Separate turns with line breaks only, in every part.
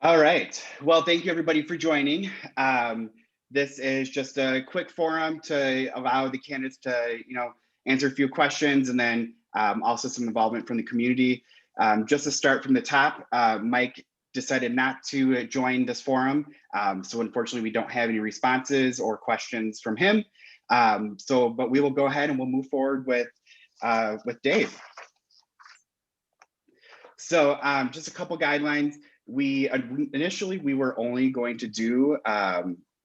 All right. Well, thank you everybody for joining. This is just a quick forum to allow the candidates to, answer a few questions and then also some involvement from the community. Just to start from the top, Mike decided not to join this forum. So unfortunately, we don't have any responses or questions from him. But we will go ahead and we'll move forward with Dave. So just a couple guidelines. Initially we were only going to do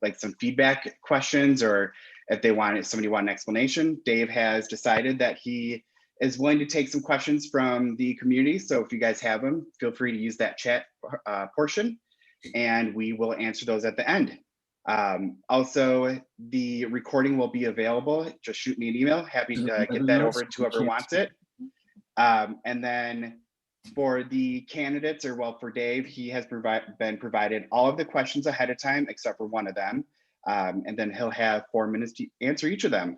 like some feedback questions, or if somebody wanted an explanation. Dave has decided that he is willing to take some questions from the community. So if you guys have them, feel free to use that chat portion and we will answer those at the end. Also, the recording will be available. Just shoot me an email. Happy to get that over to whoever wants it. And then for the candidates, for Dave, he has been provided all of the questions ahead of time, except for one of them. And then he'll have 4 minutes to answer each of them.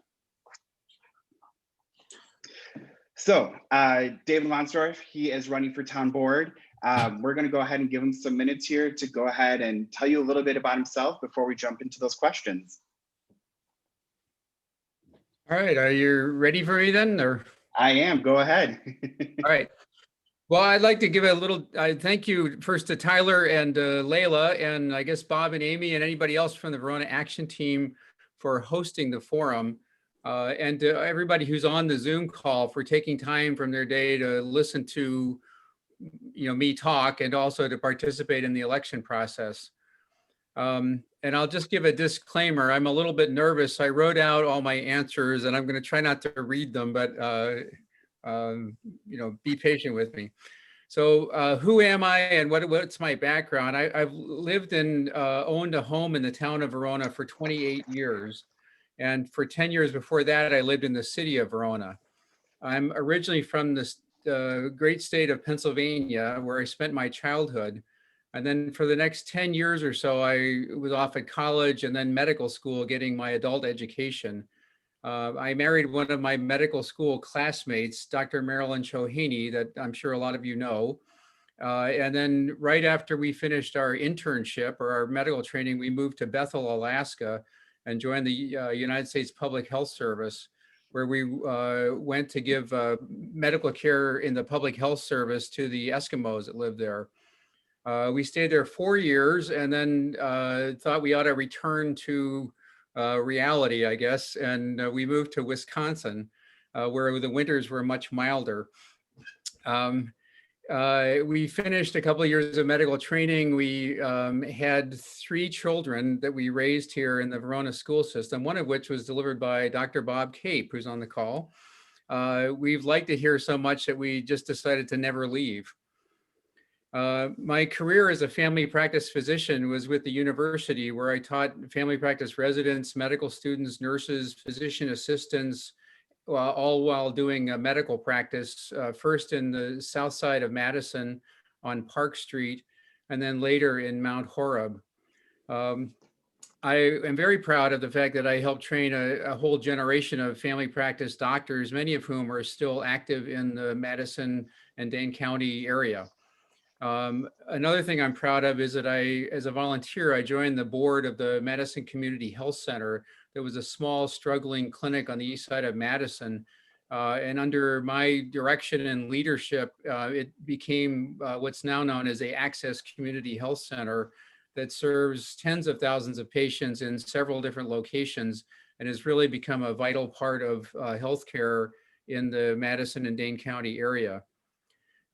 So David Lonsdorf, he is running for town board. We're going to go ahead and give him some minutes here to go ahead and tell you a little bit about himself before we jump into those questions.
All right, are you ready for me then? Or
I am, go ahead.
all right. Well, I'd like to give a little thank you first to Tyler and Layla, and I guess Bob and Amy and anybody else from the Verona Action Team for hosting the forum, and to everybody who's on the Zoom call for taking time from their day to listen to me talk and also to participate in the election process. And I'll just give a disclaimer. I'm a little bit nervous. I wrote out all my answers and I'm going to try not to read them, but be patient with me. So who am I and what's my background? I've lived and owned a home in the town of Verona for 28 years. And for 10 years before that, I lived in the city of Verona. I'm originally from the great state of Pennsylvania, where I spent my childhood. And then for the next 10 years or so, I was off at college and then medical school getting my adult education. I married one of my medical school classmates, Dr. Marilyn Chohaney, that I'm sure a lot of you know. And then right after we finished our internship or our medical training, we moved to Bethel, Alaska, and joined the United States Public Health Service, where we went to give medical care in the public health service to the Eskimos that lived there. We stayed there 4 years and then thought we ought to return to reality, I guess. And we moved to Wisconsin, where the winters were much milder. We finished a couple of years of medical training. We had 3 children that we raised here in the Verona school system, one of which was delivered by Dr. Bob Cape, who's on the call. We've liked it here so much that we just decided to never leave. My career as a family practice physician was with the university, where I taught family practice residents, medical students, nurses, physician assistants, all while doing medical practice, first in the south side of Madison on Park Street, and then later in Mount Horeb. I am very proud of the fact that I helped train a whole generation of family practice doctors, many of whom are still active in the Madison and Dane County area. Another thing I'm proud of is that as a volunteer, I joined the board of the Madison Community Health Center. There was a small struggling clinic on the east side of Madison. And under my direction and leadership, it became what's now known as the Access Community Health Center that serves tens of thousands of patients in several different locations and has really become a vital part of healthcare in the Madison and Dane County area.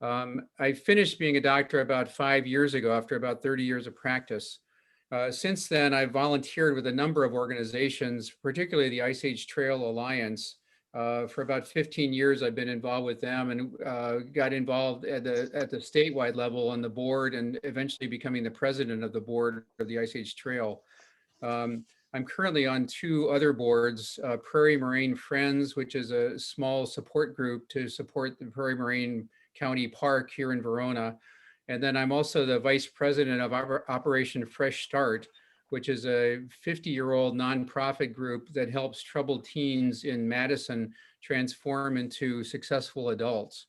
I finished being a doctor about 5 years ago after about 30 years of practice. Since then, I've volunteered with a number of organizations, particularly the Ice Age Trail Alliance. For about 15 years, I've been involved with them and got involved at the statewide level on the board and eventually becoming the president of the board of the Ice Age Trail. I'm currently on 2 other boards, Prairie Moraine Friends, which is a small support group to support the Prairie Moraine County Park here in Verona. And then I'm also the vice president of Operation Fresh Start, which is a 50-year-old nonprofit group that helps troubled teens in Madison transform into successful adults.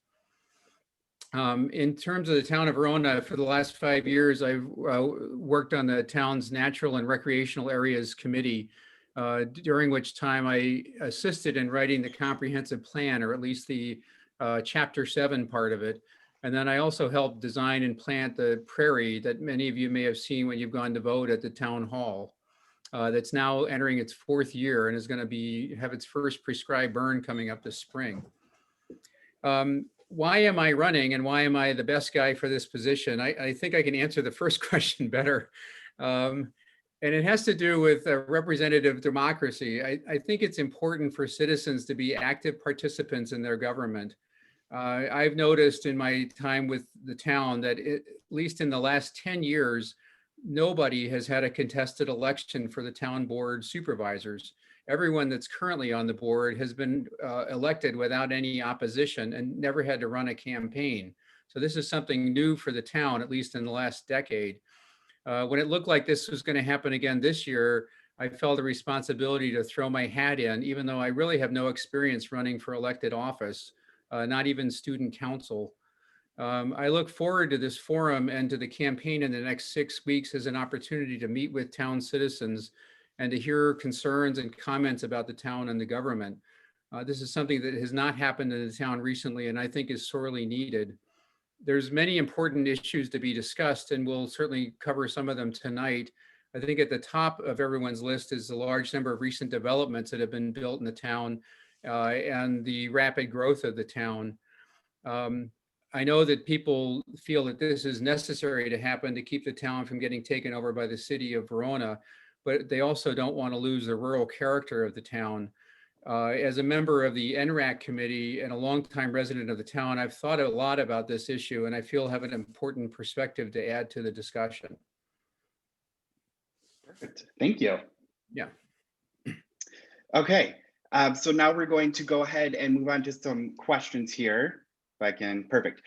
In terms of the town of Verona, for the last 5 years, I've worked on the town's natural and recreational areas committee, during which time I assisted in writing the comprehensive plan, or at least the chapter 7 part of it. And then I also helped design and plant the prairie that many of you may have seen when you've gone to vote at the town hall. That's now entering its 4th year and is going to have its first prescribed burn coming up this spring. Why am I running and why am I the best guy for this position? I think I can answer the first question better. And it has to do with representative democracy. I think it's important for citizens to be active participants in their government. I've noticed in my time with the town that at least in the last 10 years, nobody has had a contested election for the town board supervisors. Everyone that's currently on the board has been elected without any opposition and never had to run a campaign. So this is something new for the town, at least in the last decade. When it looked like this was going to happen again this year, I felt a responsibility to throw my hat in, even though I really have no experience running for elected office, not even student council. I look forward to this forum and to the campaign in the next 6 weeks as an opportunity to meet with town citizens and to hear concerns and comments about the town and the government. This is something that has not happened in the town recently and I think is sorely needed. There's many important issues to be discussed and we'll certainly cover some of them tonight. I think at the top of everyone's list is the large number of recent developments that have been built in the town and the rapid growth of the town. I know that people feel that this is necessary to happen to keep the town from getting taken over by the city of Verona, but they also don't want to lose the rural character of the town. As a member of the NRAC committee and a longtime resident of the town, I've thought a lot about this issue and I feel have an important perspective to add to the discussion.
Perfect. Thank you.
Yeah.
Okay. So now we're going to go ahead and move on to some questions here. If I can, perfect.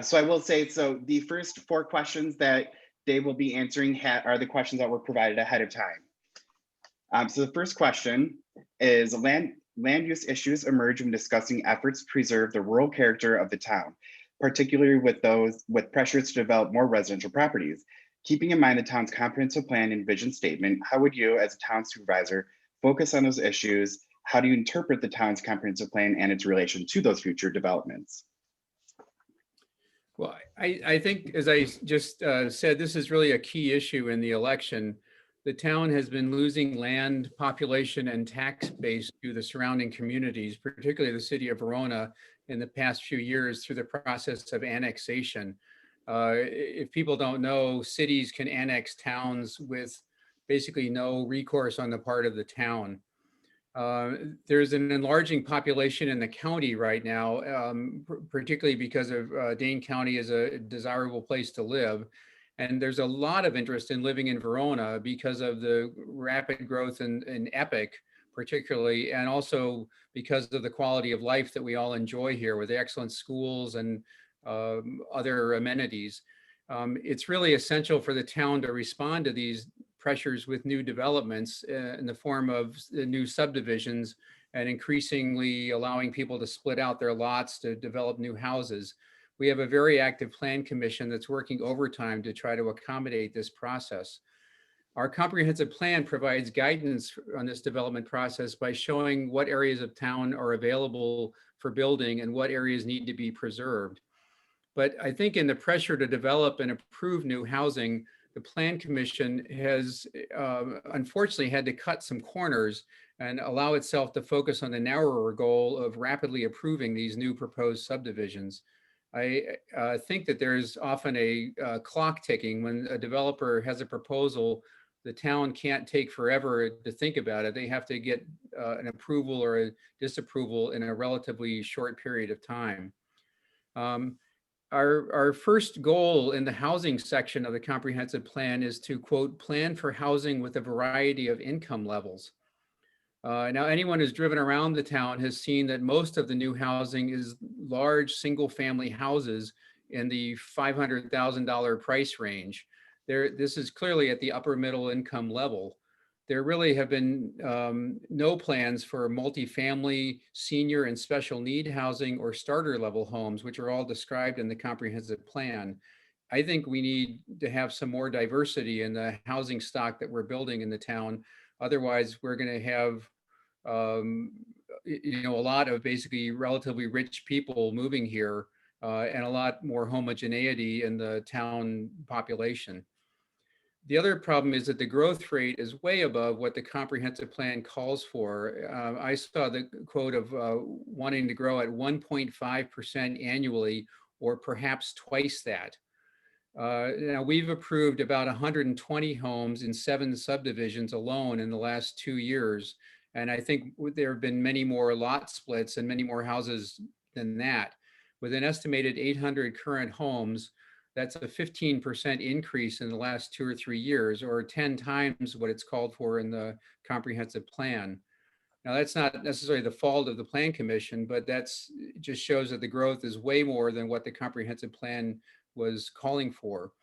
So I will say, so the first 4 questions that Dave will be answering are the questions that were provided ahead of time. So the first question is, land use issues emerge when discussing efforts to preserve the rural character of the town, particularly with those with pressures to develop more residential properties. Keeping in mind the town's comprehensive plan and vision statement, how would you as a town supervisor focus on those issues? How do you interpret the town's comprehensive plan and its relation to those future developments?
Well, I think, as I just said, this is really a key issue in the election. The town has been losing land, population, and tax base to the surrounding communities, particularly the city of Verona, in the past few years through the process of annexation. If people don't know, cities can annex towns with basically no recourse on the part of the town. There's an enlarging population in the county right now, particularly because of Dane County is a desirable place to live. And there's a lot of interest in living in Verona because of the rapid growth in Epic, particularly, and also because of the quality of life that we all enjoy here with the excellent schools and other amenities. It's really essential for the town to respond to these pressures with new developments in the form of new subdivisions and increasingly allowing people to split out their lots to develop new houses. We have a very active plan commission that's working overtime to try to accommodate this process. Our comprehensive plan provides guidance on this development process by showing what areas of town are available for building and what areas need to be preserved. But I think in the pressure to develop and improve new housing, the Plan Commission has unfortunately had to cut some corners and allow itself to focus on the narrower goal of rapidly approving these new proposed subdivisions. I think that there's often a clock ticking when a developer has a proposal. The town can't take forever to think about it. They have to get an approval or a disapproval in a relatively short period of time. Our first goal in the housing section of the comprehensive plan is to, quote, plan for housing with a variety of income levels. Now, anyone who's driven around the town has seen that most of the new housing is large single-family houses in the $500,000 price range. This is clearly at the upper middle income level. there really have been no plans for multifamily, senior and special need housing or starter level homes, which are all described in the comprehensive plan. I think we need to have some more diversity in the housing stock that we're building in the town. Otherwise, we're going to have a lot of basically relatively rich people moving here and a lot more homogeneity in the town population. The other problem is that the growth rate is way above what the comprehensive plan calls for. I saw the quote of wanting to grow at 1.5% annually, or perhaps twice that. Now we've approved about 120 homes in 7 subdivisions alone in the last 2 years. And I think there have been many more lot splits and many more houses than that. With an estimated 800 current homes, that's a 15% increase in the last 2 or 3 years, or 10 times what it's called for in the comprehensive plan. Now, that's not necessarily the fault of the Plan Commission, but that's just shows that the growth is way more than what the comprehensive plan was calling for.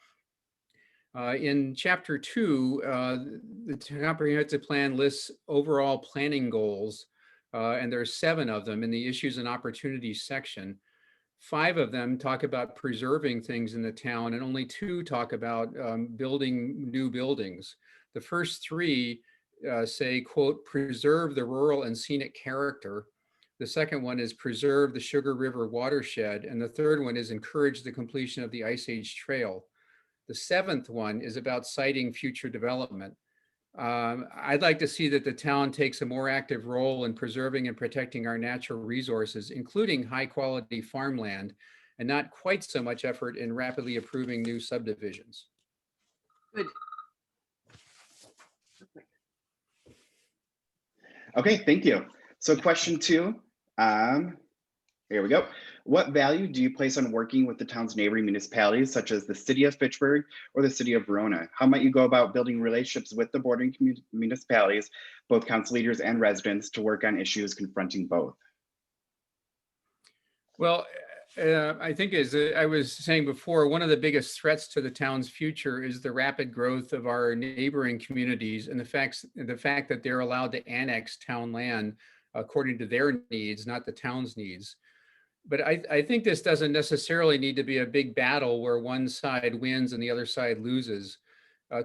In Chapter 2, the comprehensive plan lists overall planning goals, and there's 7 of them in the issues and opportunities section. 5 of them talk about preserving things in the town, and only 2 talk about building new buildings. The first 3 say, quote, preserve the rural and scenic character. The second one is preserve the Sugar River watershed. And the third one is encourage the completion of the Ice Age Trail. The 7th one is about citing future development. I'd like to see that the town takes a more active role in preserving and protecting our natural resources, including high quality farmland, and not quite so much effort in rapidly approving new subdivisions.
Good.
Okay, thank you. So question 2, here we go. What value do you place on working with the town's neighboring municipalities, such as the city of Fitchburg or the city of Verona? How might you go about building relationships with the bordering municipalities, both council leaders and residents, to work on issues confronting both?
Well, I think, as I was saying before, one of the biggest threats to the town's future is the rapid growth of our neighboring communities, and the fact that they're allowed to annex town land according to their needs, not the town's needs. But I think this doesn't necessarily need to be a big battle where one side wins and the other side loses.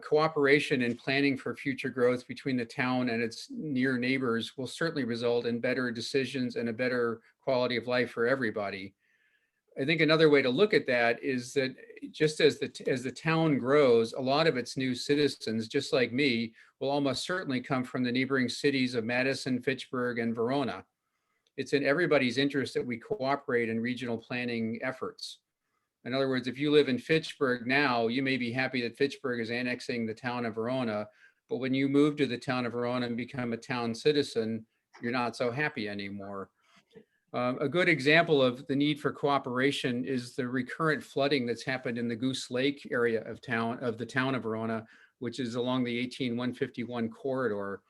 Cooperation and planning for future growth between the town and its near neighbors will certainly result in better decisions and a better quality of life for everybody. I think another way to look at that is that just as the town grows, a lot of its new citizens, just like me, will almost certainly come from the neighboring cities of Madison, Fitchburg, and Verona. It's in everybody's interest that we cooperate in regional planning efforts. In other words, if you live in Fitchburg now, you may be happy that Fitchburg is annexing the town of Verona, but when you move to the town of Verona and become a town citizen, you're not so happy anymore. A good example of the need for cooperation is the recurrent flooding that's happened in the Goose Lake area of the town of Verona, which is along the 18151 corridor.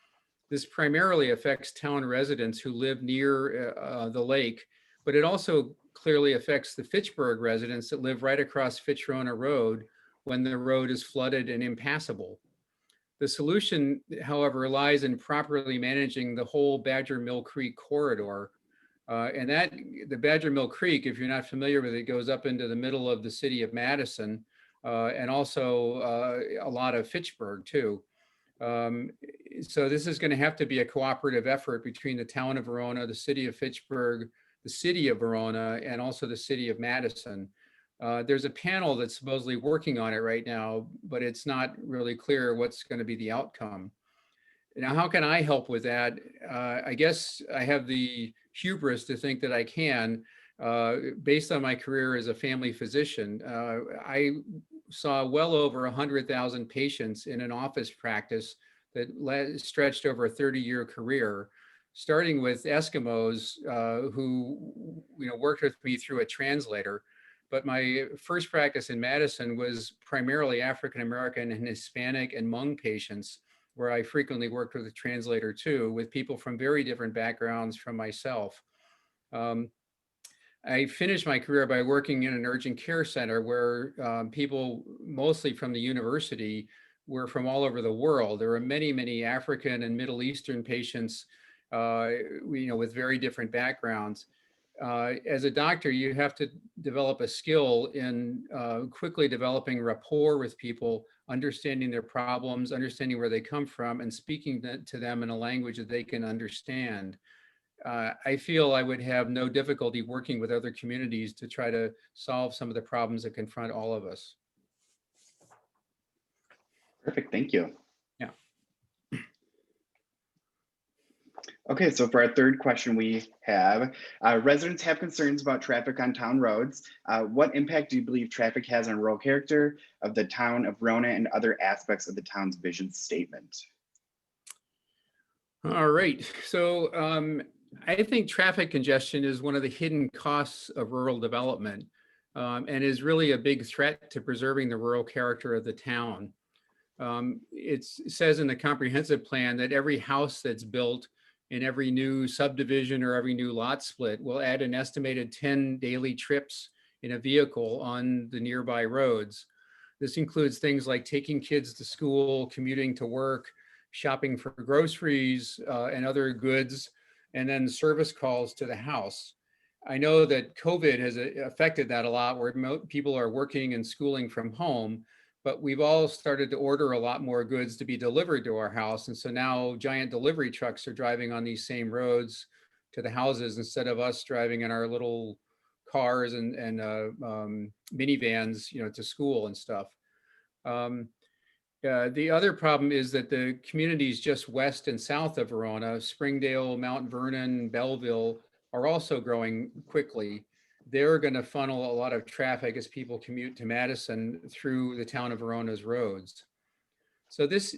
This primarily affects town residents who live near the lake, but it also clearly affects the Fitchburg residents that live right across Fitch-Rona Road when the road is flooded and impassable. The solution, however, lies in properly managing the whole Badger Mill Creek corridor. And that the Badger Mill Creek, if you're not familiar with it, goes up into the middle of the city of Madison and also a lot of Fitchburg too. So this is going to have to be a cooperative effort between the town of Verona, the city of Fitchburg, the city of Verona, and also the city of Madison. There's a panel that's supposedly working on it right now, but it's not really clear what's going to be the outcome. Now, how can I help with that? I guess I have the hubris to think that I can, based on my career as a family physician. I saw well over 100,000 patients in an office practice that stretched over a 30-year career, starting with Eskimos who worked with me through a translator. But my first practice in Madison was primarily African-American and Hispanic and Hmong patients, where I frequently worked with a translator too, with people from very different backgrounds from myself. I finished my career by working in an urgent care center where people, mostly from the university, were from all over the world. There were many, many African and Middle Eastern patients, with very different backgrounds. As a doctor, you have to develop a skill in quickly developing rapport with people, understanding their problems, understanding where they come from, and speaking to them in a language that they can understand. I feel I would have no difficulty working with other communities to try to solve some of the problems that confront all of us.
Perfect, thank you.
Yeah.
Okay, so for our third question, we have residents have concerns about traffic on town roads. What impact do you believe traffic has on rural character of the town of Rona and other aspects of the town's vision statement?
All right. So I think traffic congestion is one of the hidden costs of rural development, and is really a big threat to preserving the rural character of the town. It says in the comprehensive plan that every house that's built in every new subdivision or every new lot split will add an estimated 10 daily trips in a vehicle on the nearby roads. This includes things like taking kids to school, commuting to work, shopping for groceries and other goods, and then service calls to the house. I know that COVID has affected that a lot, where people are working and schooling from home, but we've all started to order a lot more goods to be delivered to our house. And so now giant delivery trucks are driving on these same roads to the houses instead of us driving in our little cars and minivans, to school and stuff. The other problem is that the communities just west and south of Verona, Springdale, Mount Vernon, Belleville, are also growing quickly. They're going to funnel a lot of traffic as people commute to Madison through the town of Verona's roads. So this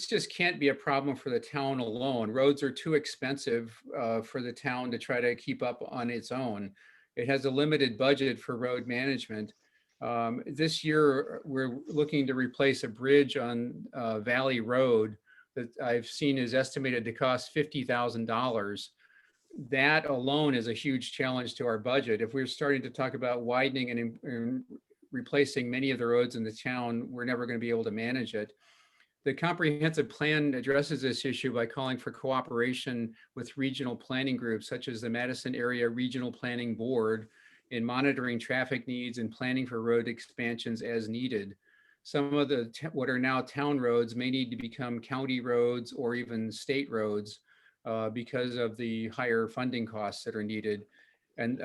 just can't be a problem for the town alone. Roads are too expensive for the town to try to keep up on its own. It has a limited budget for road management. This year, we're looking to replace a bridge on Valley Road that I've seen is estimated to cost $50,000. That alone is a huge challenge to our budget. If we're starting to talk about widening and replacing many of the roads in the town, we're never going to be able to manage it. The comprehensive plan addresses this issue by calling for cooperation with regional planning groups, such as the Madison Area Regional Planning Board, in monitoring traffic needs and planning for road expansions as needed. Some of the what are now town roads may need to become county roads or even state roads because of the higher funding costs that are needed. And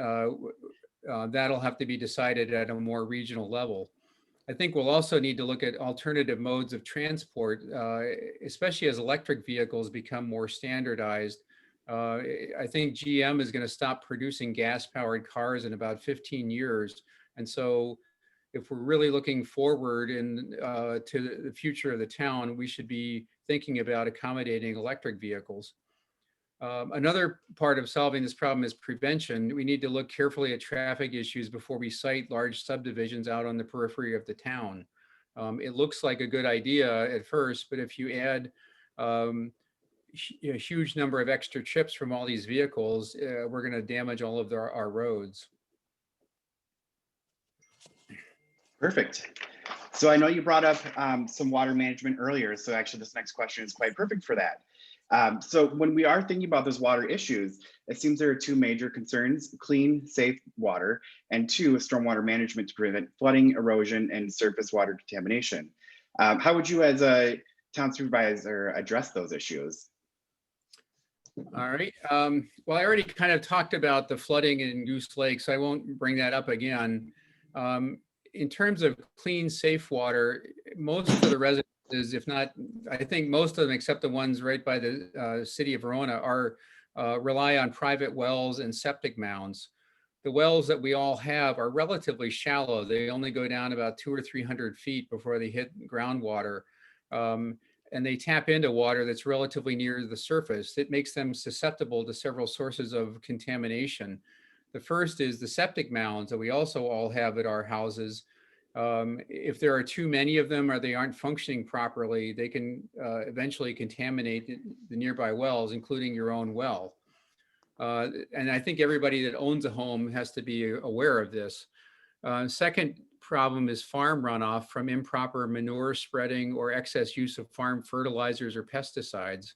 that'll have to be decided at a more regional level. I think we'll also need to look at alternative modes of transport, especially as electric vehicles become more standardized. I think GM is going to stop producing gas-powered cars in about 15 years. And so if we're really looking forward to the future of the town, we should be thinking about accommodating electric vehicles. Another part of solving this problem is prevention. We need to look carefully at traffic issues before we site large subdivisions out on the periphery of the town. It looks like a good idea at first, but if you add a huge number of extra trips from all these vehicles, we're going to damage all of our roads.
Perfect. So I know you brought up some water management earlier. So actually this next question is quite perfect for that. So when we are thinking about those water issues, it seems there are two major concerns: clean, safe water, and two, stormwater management to prevent flooding, erosion, and surface water contamination. How would you as a town supervisor address those issues?
All right. Well, I already kind of talked about the flooding in Goose Lake, so I won't bring that up again. In terms of clean, safe water, most of the residents, if not, I think most of them, except the ones right by the city of Verona, rely on private wells and septic mounds. The wells that we all have are relatively shallow. They only go down about 200 or 300 feet before they hit groundwater. And they tap into water that's relatively near the surface. It makes them susceptible to several sources of contamination. The first is the septic mounds that we also all have at our houses. If there are too many of them or they aren't functioning properly, they can eventually contaminate the nearby wells, including your own well. And I think everybody that owns a home has to be aware of this. Second problem is farm runoff from improper manure spreading or excess use of farm fertilizers or pesticides.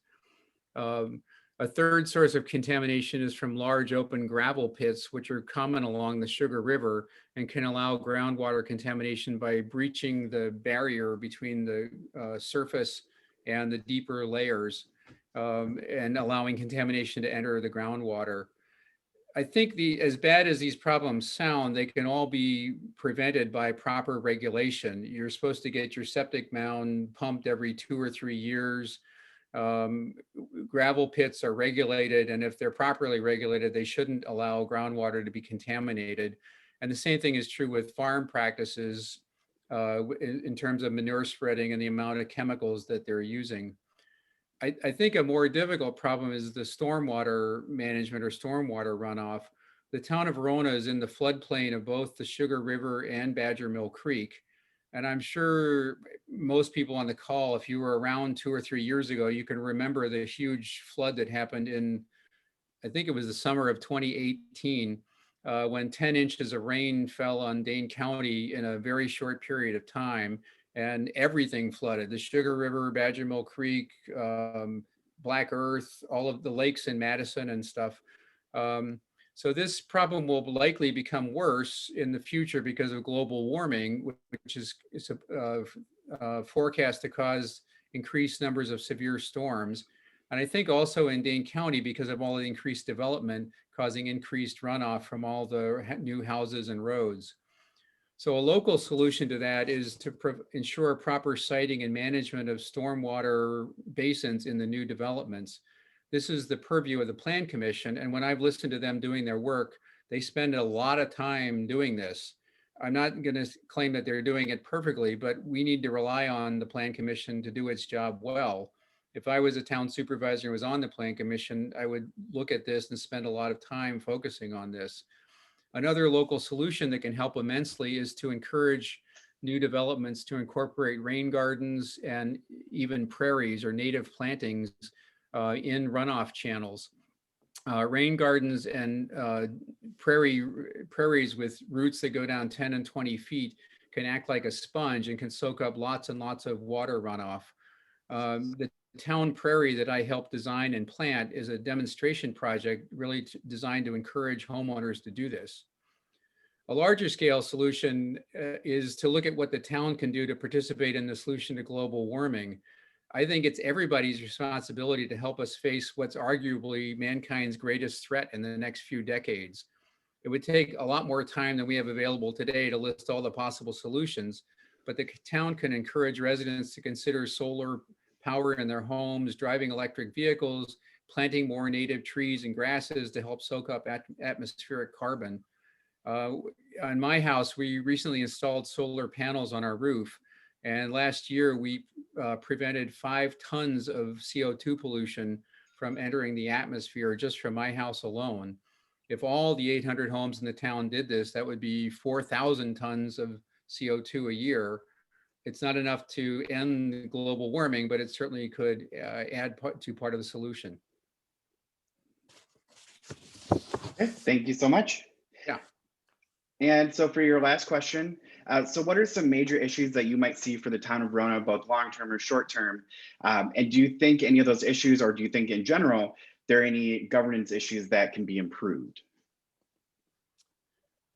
A third source of contamination is from large open gravel pits, which are common along the Sugar River and can allow groundwater contamination by breaching the barrier between the surface and the deeper layers, and allowing contamination to enter the groundwater. I think as bad as these problems sound, they can all be prevented by proper regulation. You're supposed to get your septic mound pumped every 2 or 3 years. Gravel pits are regulated, and if they're properly regulated, they shouldn't allow groundwater to be contaminated. And the same thing is true with farm practices in terms of manure spreading and the amount of chemicals that they're using. I think a more difficult problem is the stormwater management or stormwater runoff. The town of Verona is in the floodplain of both the Sugar River and Badger Mill Creek. And I'm sure most people on the call, if you were around 2 or 3 years ago, you can remember the huge flood that happened in, I think it was the summer of 2018, when 10 inches of rain fell on Dane County in a very short period of time, and everything flooded. The Sugar River, Badger Mill Creek, Black Earth, all of the lakes in Madison and stuff. So this problem will likely become worse in the future because of global warming, which is forecast to cause increased numbers of severe storms. And I think also in Dane County, because of all the increased development, causing increased runoff from all the new houses and roads. So a local solution to that is to ensure proper siting and management of stormwater basins in the new developments. This is the purview of the Plan Commission. And when I've listened to them doing their work, they spend a lot of time doing this. I'm not going to claim that they're doing it perfectly, but we need to rely on the Plan Commission to do its job well. If I was a town supervisor and was on the Plan Commission, I would look at this and spend a lot of time focusing on this. Another local solution that can help immensely is to encourage new developments to incorporate rain gardens and even prairies or native plantings in runoff channels. Rain gardens and prairies with roots that go down 10 and 20 feet can act like a sponge and can soak up lots and lots of water runoff. The town prairie that I helped design and plant is a demonstration project really designed to encourage homeowners to do this. A larger scale solution is to look at what the town can do to participate in the solution to global warming. I think it's everybody's responsibility to help us face what's arguably mankind's greatest threat in the next few decades. It would take a lot more time than we have available today to list all the possible solutions, but the town can encourage residents to consider solar power in their homes, driving electric vehicles, planting more native trees and grasses to help soak up atmospheric carbon. On my house, we recently installed solar panels on our roof. And last year, we prevented 5 tons of CO2 pollution from entering the atmosphere just from my house alone. If all the 800 homes in the town did this, that would be 4,000 tons of CO2 a year. It's not enough to end global warming, but it certainly could add to part of the solution.
Okay, thank you so much.
Yeah.
And so for your last question, so what are some major issues that you might see for the town of Verona, both long-term or short-term? And do you think any of those issues, or do you think in general, there are any governance issues that can be improved?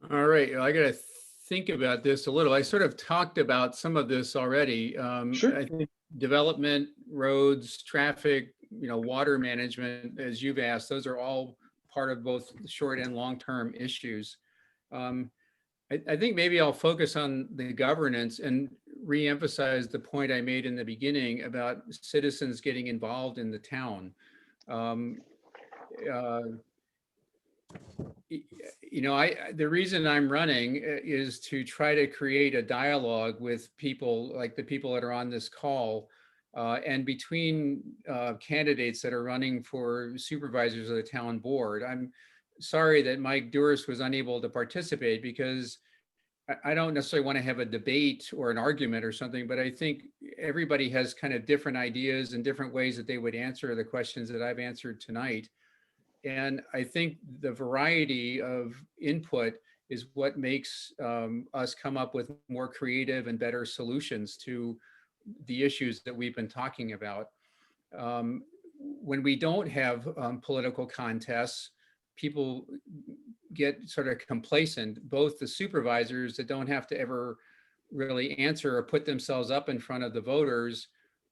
All right, I got to think about this a little. I sort of talked about some of this already.
Sure.
I think development, roads, traffic, water management, as you've asked, those are all part of both short and long-term issues. I think maybe I'll focus on the governance and re-emphasize the point I made in the beginning about citizens getting involved in the town. The reason I'm running is to try to create a dialogue with people like the people that are on this call, and between candidates that are running for supervisors of the town board. I'm sorry that Mike Duerst was unable to participate because I don't necessarily want to have a debate or an argument or something, but I think everybody has kind of different ideas and different ways that they would answer the questions that I've answered tonight. And I think the variety of input is what makes us come up with more creative and better solutions to the issues that we've been talking about. When we don't have political contests, people get sort of complacent, both the supervisors that don't have to ever really answer or put themselves up in front of the voters,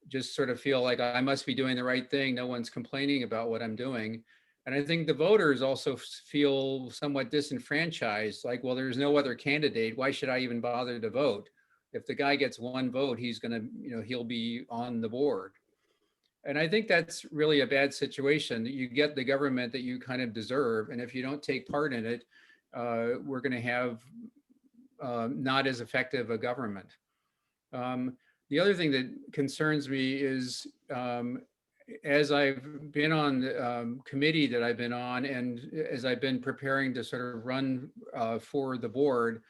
just sort of feel like I must be doing the right thing. No one's complaining about what I'm doing. And I think the voters also feel somewhat disenfranchised, like, well, there's no other candidate. Why should I even bother to vote? If the guy gets one vote, he's going to, he'll be on the board. And I think that's really a bad situation. You get the government that you kind of deserve. And if you don't take part in it, we're going to have not as effective a government. The other thing that concerns me is as I've been on the committee that I've been on, and as I've been preparing to sort of run for the board,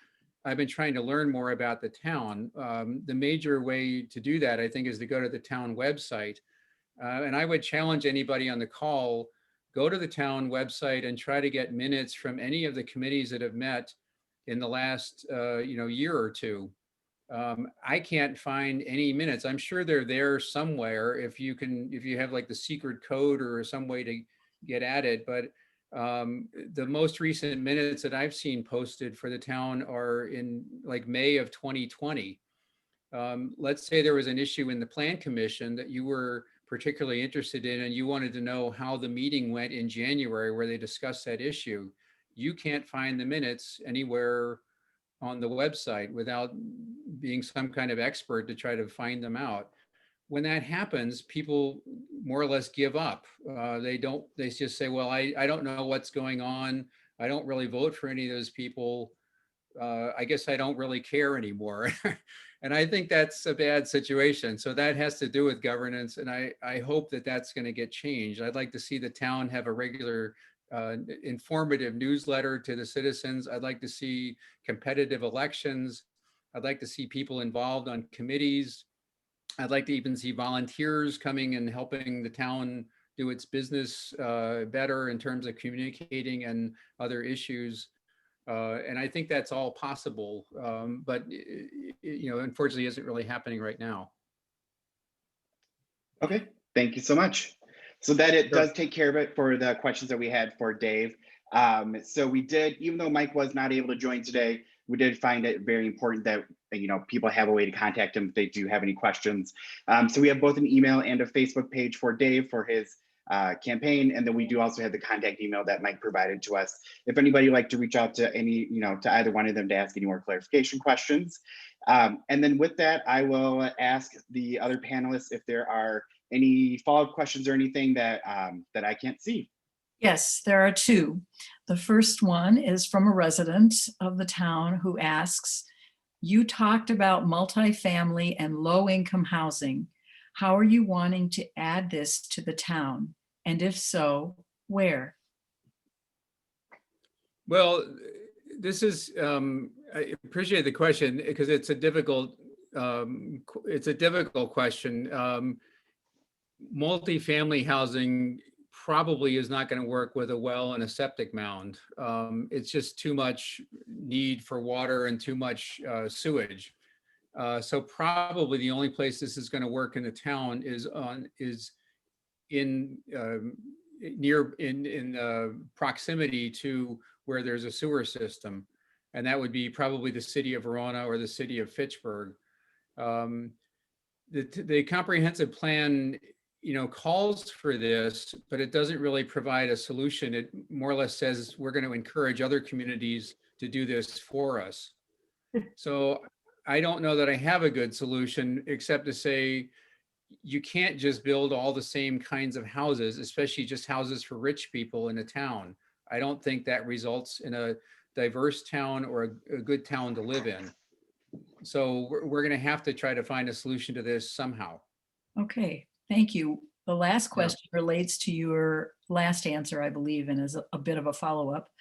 I've been trying to learn more about the town. The major way to do that, I think, is to go to the town website. And I would challenge anybody on the call, go to the town website and try to get minutes from any of the committees that have met in the last year or two. I can't find any minutes. I'm sure they're there somewhere if you have like the secret code or some way to get at it. But the most recent minutes that I've seen posted for the town are in like May of 2020. Let's say there was an issue in the Plan Commission that you were particularly interested in and you wanted to know how the meeting went in January where they discussed that issue. You can't find the minutes anywhere on the website without being some kind of expert to try to find them out. When that happens, people more or less give up. They just say, well, I don't know what's going on. I don't really vote for any of those people. I guess I don't really care anymore. And I think that's a bad situation. So that has to do with governance. And I hope that that's going to get changed. I'd like to see the town have a regular informative newsletter to the citizens. I'd like to see competitive elections. I'd like to see people involved on committees. I'd like to even see volunteers coming and helping the town do its business better in terms of communicating and other issues. And I think that's all possible, but unfortunately isn't really happening right now.
Okay, thank you so much. So that it
Sure.
does take care of it for the questions that we had for Dave. So we did, even though Mike was not able to join today, we did find it very important that people have a way to contact him if they do have any questions. So we have both an email and a Facebook page for Dave for his campaign, and then we do also have the contact email that Mike provided to us. If anybody would like to reach out to to either one of them to ask any more clarification questions. And then with that, I will ask the other panelists if there are any follow-up questions or anything that that I can't see.
Yes, there are two. The first one is from a resident of the town who asks, you talked about multifamily and low-income housing. How are you wanting to add this to the town? And if so, where?
Well, this is, I appreciate the question because it's a difficult question. Multifamily housing probably is not going to work with a well and a septic mound. It's just too much need for water and too much sewage. So probably the only place this is going to work in the town is in proximity to where there's a sewer system, and that would be probably the city of Verona or the city of Fitchburg. The comprehensive plan calls for this, but it doesn't really provide a solution. It more or less says we're going to encourage other communities to do this for us. So I don't know that I have a good solution except to say you can't just build all the same kinds of houses, especially just houses for rich people in a town. I don't think that results in a diverse town or a good town to live in. So we're going to have to try to find a solution to this somehow.
Okay, thank you. The last question relates to your last answer, I believe, and is a bit of a follow-up.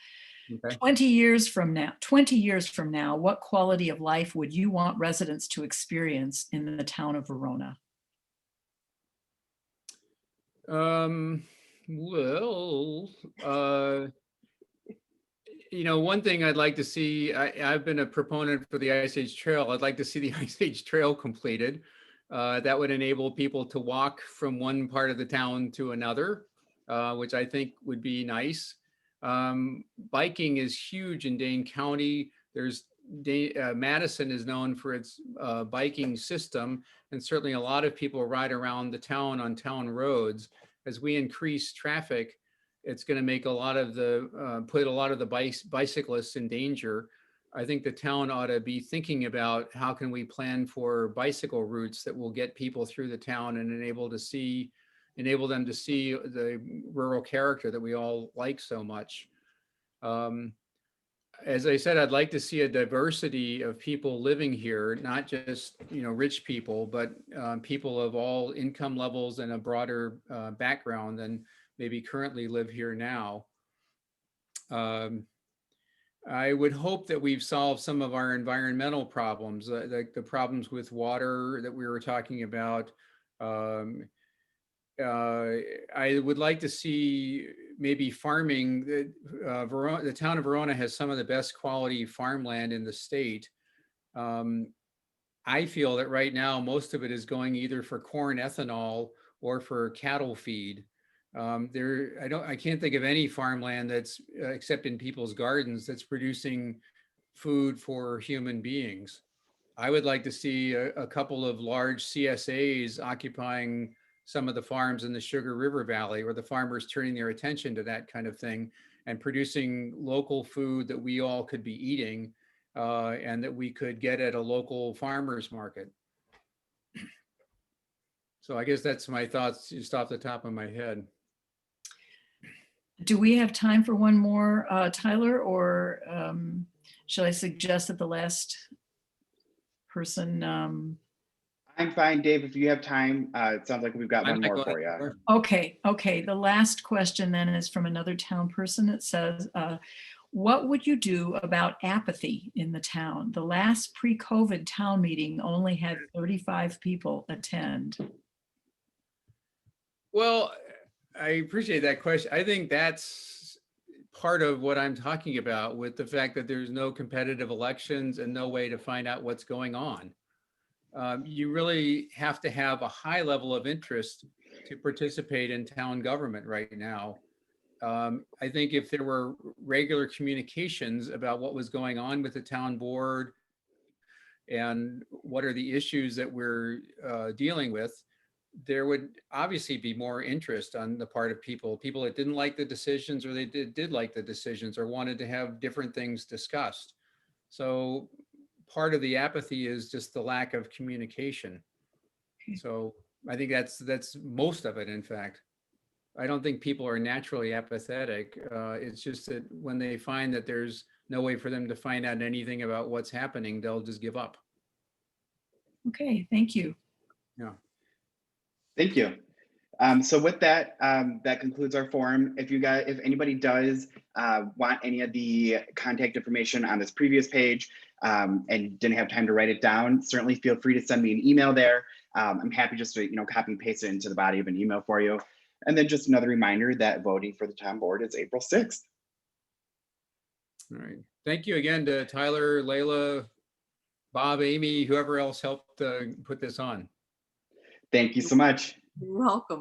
Okay.
20 years from now, what quality of life would you want residents to experience in the town of Verona?
You know, one thing I'd like to see, I've been a proponent for the Ice Age Trail. I'd like to see the Ice Age Trail completed. That would enable people to walk from one part of the town to another, which I think would be nice. Biking is huge in Dane County. Madison is known for its biking system, and certainly a lot of people ride around the town on town roads. As we increase traffic, it's going to make a lot of the put a lot of the bicyclists in danger. I think the town ought to be thinking about how can we plan for bicycle routes that will get people through the town and enable them to see the rural character that we all like so much. As I said, I'd like to see a diversity of people living here, not just, you know, rich people, but people of all income levels and a broader background than maybe currently live here now. I would hope that we've solved some of our environmental problems, like the problems with water that we were talking about. I would like to see maybe farming. The town of Verona has some of the best quality farmland in the state. I feel that right now, most of it is going either for corn ethanol or for cattle feed. I can't think of any farmland that's, except in people's gardens, that's producing food for human beings. I would like to see a couple of large CSAs occupying some of the farms in the Sugar River Valley, or the farmers turning their attention to that kind of thing and producing local food that we all could be eating and that we could get at a local farmer's market. So I guess that's my thoughts just off the top of my head.
Do we have time for one more, Tyler, or shall I suggest that the last person?
I'm fine, Dave, if you have time. It sounds like we've got one more for you.
Okay. The last question then is from another town person. It says, what would you do about apathy in the town? The last pre-COVID town meeting only had 35 people attend.
Well, I appreciate that question. I think that's part of what I'm talking about, with the fact that there's no competitive elections and no way to find out what's going on. You really have to have a high level of interest to participate in town government right now. I think if there were regular communications about what was going on with the town board and what are the issues that we're dealing with, there would obviously be more interest on the part of people that didn't like the decisions, or they did like the decisions, or wanted to have different things discussed. So part of the apathy is just the lack of communication. So I think that's most of it, in fact. I don't think people are naturally apathetic. It's just that when they find that there's no way for them to find out anything about what's happening, they'll just give up.
Okay, thank you.
Yeah.
Thank you. So with that, that concludes our forum. If anybody does want any of the contact information on this previous page and didn't have time to write it down, certainly feel free to send me an email there. I'm happy just to copy and paste it into the body of an email for you. And then just another reminder that voting for the town board is April 6th.
All right. Thank you again to Tyler, Layla, Bob, Amy, whoever else helped put this on.
Thank you so much.
You're welcome.